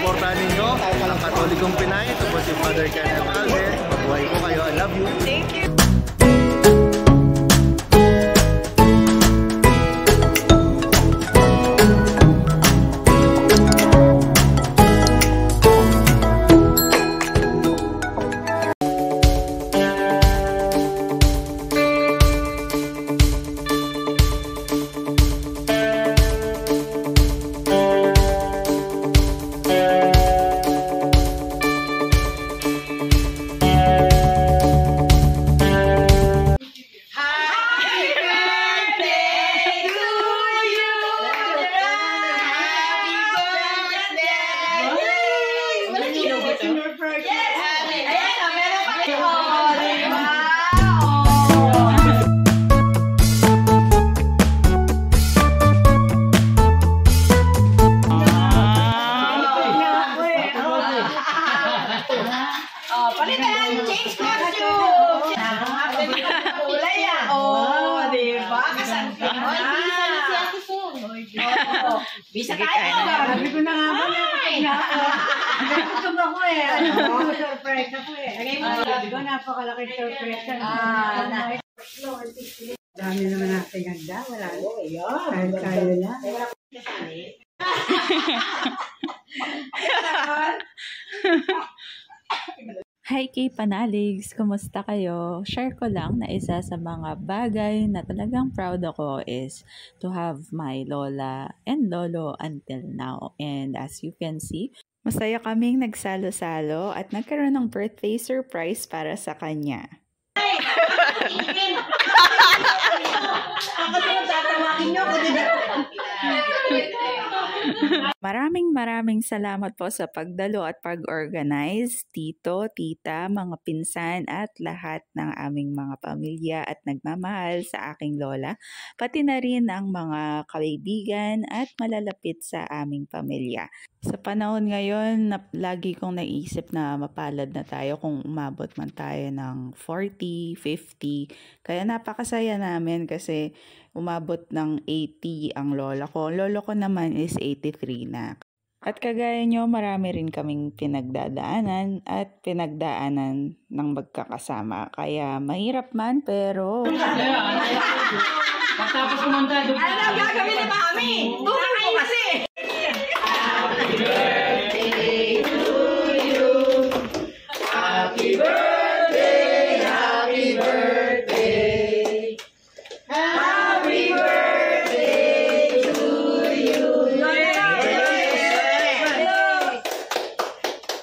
supportahan ninyo ang Katolikong Pinay. Ito po si Father Kenneth Alves. Mabuhay po kayo. I love you. Thank you. Palitan! Change costume! Kulay yan! Oo, diba? Kasan ka na? Bisa tayo! Sabi ko na nga ba na gutom ako eh. Surprise ako eh. Sabi ko napakalaking surprise. Dami naman natin ganda. Wala na. Kaya lang. Hi K-Panaligs! Kumusta kayo? Share ko lang na isa sa mga bagay na talagang proud ako is to have my lola and lolo until now. And as you can see, masaya kaming nagsalo-salo at nagkaroon ng birthday surprise para sa kanya. Maraming salamat po sa pagdalo at pag-organize, tito, tita, mga pinsan at lahat ng aming mga pamilya at nagmamahal sa aking lola, pati na rin ang mga kaibigan at malalapit sa aming pamilya. Sa panahon ngayon, lagi kong naisip na mapalad na tayo kung umabot man tayo ng 40, 50. Kaya napakasaya namin kasi umabot ng 80 ang lola ko. Lolo ko naman is 83 na. At kagaya nyo, marami rin kaming pinagdadaanan at pinagdaanan ng magkakasama. Kaya mahirap man pero... Tapos kumanta. Ano gagawin ni Mami? Tulong mo kasi! Happy birthday to you. Happy birthday, happy birthday. Happy birthday to you.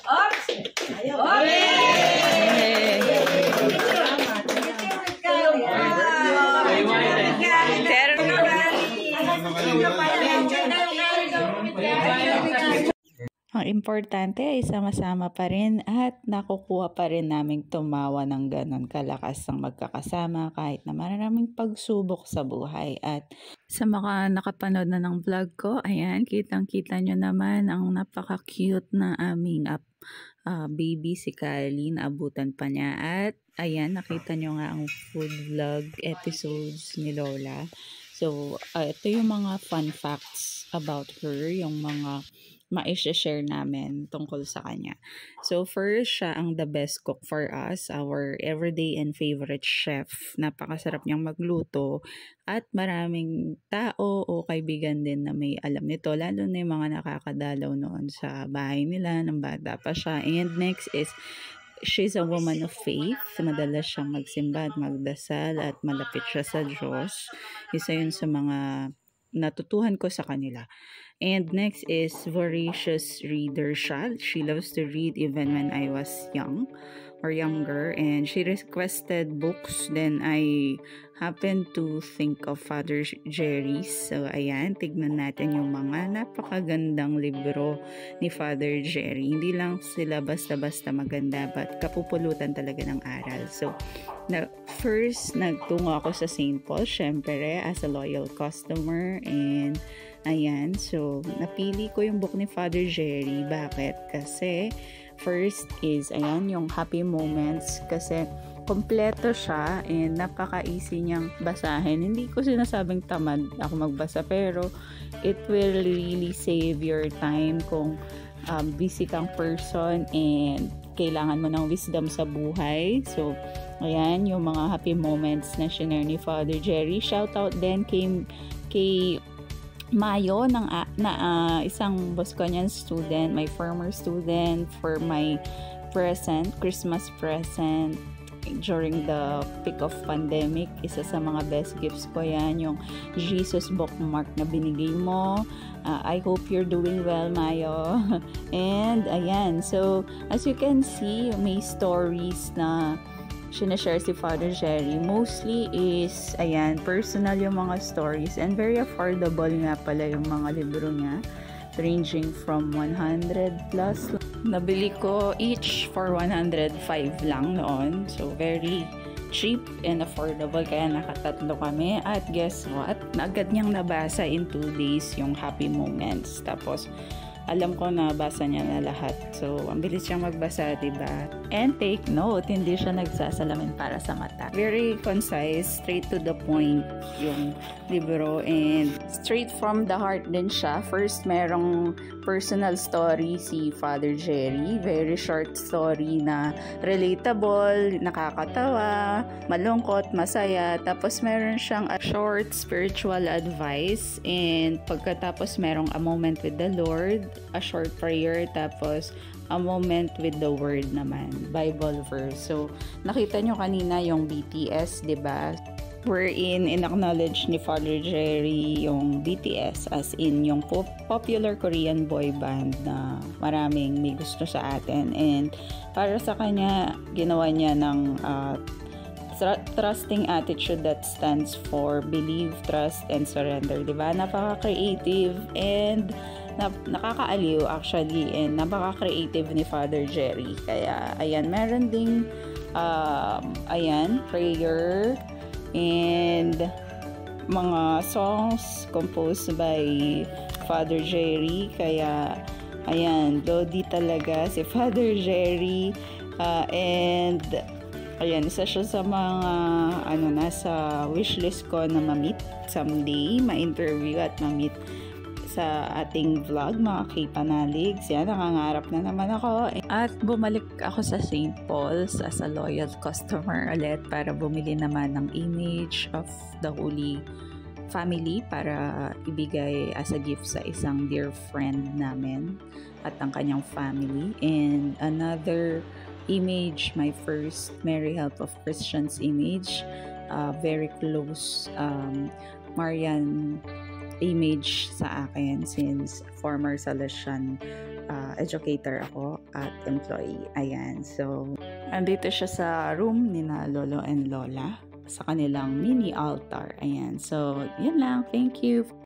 Oops! Ang importante ay sama-sama pa rin at nakukuha pa rin naming tumawa ng ganon kalakas ang magkakasama kahit na maraming pagsubok sa buhay. At sa mga nakapanood na ng vlog ko, ayan, kitang-kita nyo naman ang napaka-cute na aming baby si Kylie, naabutan pa niya. At ayan, nakita nyo nga ang food vlog episodes ni Lola. So, ito yung mga fun facts about her, yung mga ma-share namin tungkol sa kanya. So first, siya ang the best cook for us, our everyday and favorite chef. Napakasarap niyang magluto at maraming tao o kaibigan din na may alam nito, lalo na yung mga nakakadalaw noon sa bahay nila ng bata pa siya. And next is, she's a woman of faith. Madalas siyang magsimba at magdasal at malapit siya sa Diyos. Isa yun sa mga natutuhan ko sa kanila. And next is voracious reader siya. She loves to read even when I was young or younger. And she requested books. Then I happened to think of Father Jerry's. So ayan, tignan natin yung mga napakagandang libro ni Father Jerry. Hindi lang sila basta-basta maganda, but kapupulutan talaga ng aral. So first, nagtungo ako sa St. Paul, syempre, as a loyal customer. And ayan, so napili ko yung book ni Father Jerry. Bakit? Kasi first is, ayan, yung Happy Moments. Kasi kompleto siya and napaka-easy niyang basahin. Hindi ko sinasabing tamad ako magbasa, pero it will really save your time kung busy kang person and kailangan mo ng wisdom sa buhay. So, ayan, yung mga happy moments na shinare ni Father Jerry. Shout out din kay Mayo isang Bosconian student, my former student, for my Christmas present during the peak of pandemic. Isa sa mga best gifts ko yan, yung Jesus bookmark na binigay mo. I hope you're doing well, Mayo. And ayan, so as you can see, may stories na sinashare si Father Jerry. Mostly is, ayan, personal yung mga stories, and very affordable nga pala yung mga libro niya, ranging from 100 plus. Nabili ko each for 105 lang noon. So, very cheap and affordable, kaya nakatatlo kami. At guess what? Agad niyang nabasa in 2 days yung happy moments. Tapos, alam ko na basa niya na lahat. So, ang bilis siyang magbasa, diba? And take note, hindi siya nagsasalamin para sa mata. Very concise, straight to the point yung libro, and straight from the heart din siya. First, merong personal story si Father Jerry. Very short story na relatable, nakakatawa, malungkot, masaya. Tapos, meron siyang a short spiritual advice, and pagkatapos merong a moment with the Lord, a short prayer, tapos a moment with the word naman, Bible verse. So, nakita nyo kanina yung BTS, diba? Wherein in-acknowledge ni Father Jerry yung BTS as in yung popular Korean boy band na maraming may gusto sa atin. And para sa kanya, ginawa niya ng trusting attitude that stands for believe, trust, and surrender. Diba? Napaka-creative and nakakaaliw actually, and napaka-creative ni Father Jerry. Kaya ayan, meron ding ayan, prayer and mga songs composed by Father Jerry. Kaya ayan, Lodi talaga si Father Jerry, and ayan, isa siya sa mga nasa wishlist ko na ma-meet someday, ma-interview at ma-meet sa ating vlog, mga K-Panaligs. Yan, nakangarap na naman ako. At bumalik ako sa St. Paul's as a loyal customer ulit para bumili naman ng image of the Holy Family para ibigay as a gift sa isang dear friend namin at ang kanyang family. And another image, my first Mary Help of Christians image, very close Marian image sa akin since former Salesian educator ako at employee. Ayan, so andito siya sa room ni na Lolo and Lola sa kanilang mini altar. Ayan, so yun lang, thank you.